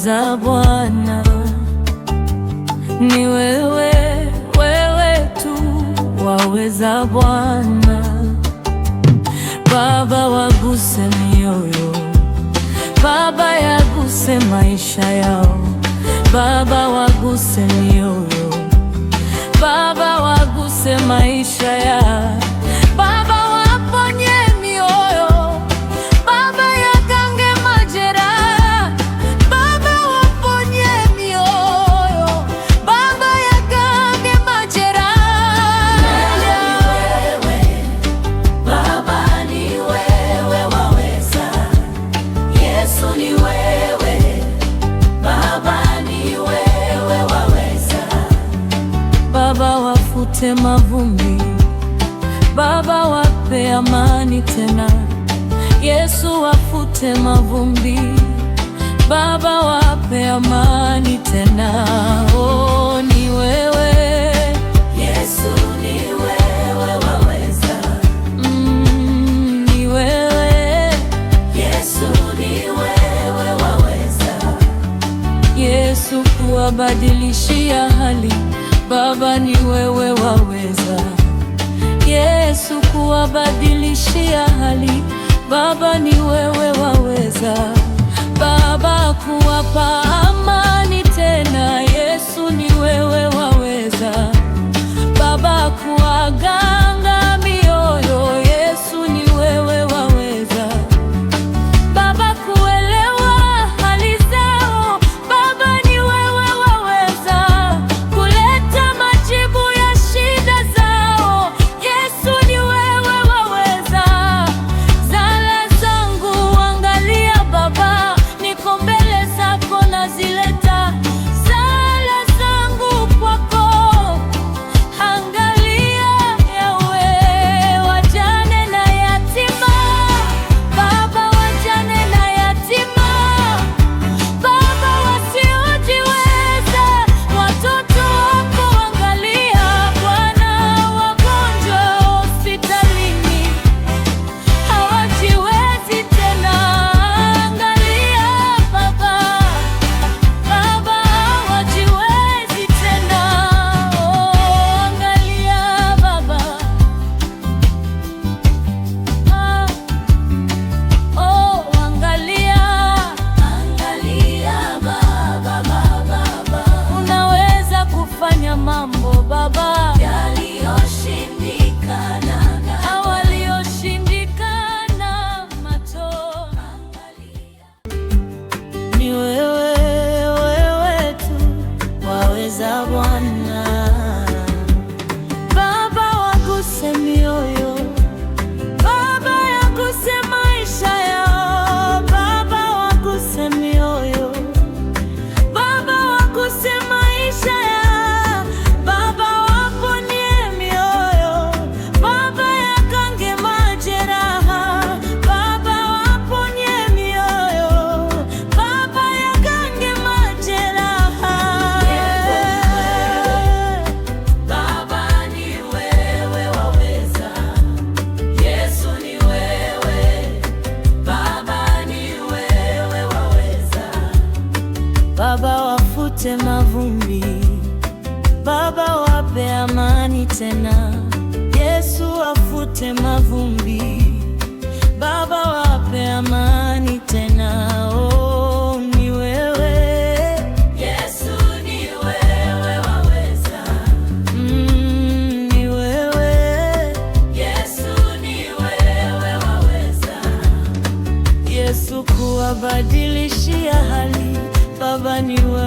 waweza Bwana, ni wewe, wewe tu waweza Bwana. Baba, waguse mioyo, Baba, yaguse maisha yao. Baba, waguse mioyo, Baba, waguse maisha yao. Baba, waponye mioyo, Baba, yakange majeraha. Baba, waponye mioyo, Baba, yakange majeraha. Baba, ni wewe waweza. Yesu ni wewe. Baba, ni wewe waweza. Baba, wafute mavumbi, Baba, wape amani tena. Yesu, wafute mavumbi, Baba, wape amani tena. Oh, ni wewe Yesu, ni wewe waweza. ni wewe Yesu, ni wewe waweza. Yesu, kuwabadilishia hali, Baba, ni wewe waweza. Yesu, kuwabadilishia hali, Baba, ni wewe waweza. Baba, kuwapa amani tena, Yesu, ni wewe waweza. Baba, kuwaganga mioyo, Yesu, ni wewe waweza. Baba, kuelewa hali zao, Baba, ni wewe waweza. Kuleta majibu ya shida zao, Yesu, ni wewe waweza. Sala zangu angalia Baba, niko mbele zako nazileta. Sala zangu kwako angalia, Yawe, wajane na yatima. Baba, wajane na yatima, Baba, wasiojiweza, watoto wako angalia Bwana. Wagonjwa hospitalini hawajiwezi tena, angalia Baba. Baba, hawajiwezi tena, angalia Baba. Angalia Baba, Baba, unaweza kufanya mambo Baba, yaliyoshindikana na walioshindikana macho. Ni wewe, wewe tu waweza Bwana. Baba, waguse mioyo, Baba, yaguse maisha yao. Baba, waguse mioyo, Baba, waguse maisha yao. Baba, waponye mioyo, Baba, yakange majeraha. Baba, waponye mioyo, Baba, yakange majeraha. Baba, ni wewe waweza. Yesu, ni wewe. Baba, ni wewe waweza. Baba, wafute mavumbi, Baba, wape amani tena. Yesu, wafute mavumbi, Baba, wape amani tena. Oh, ni wewe Yesu, ni wewe waweza. ni wewe Yesu, ni wewe waweza. Yesu, kuwabadilishia hali, Baba, ni wewe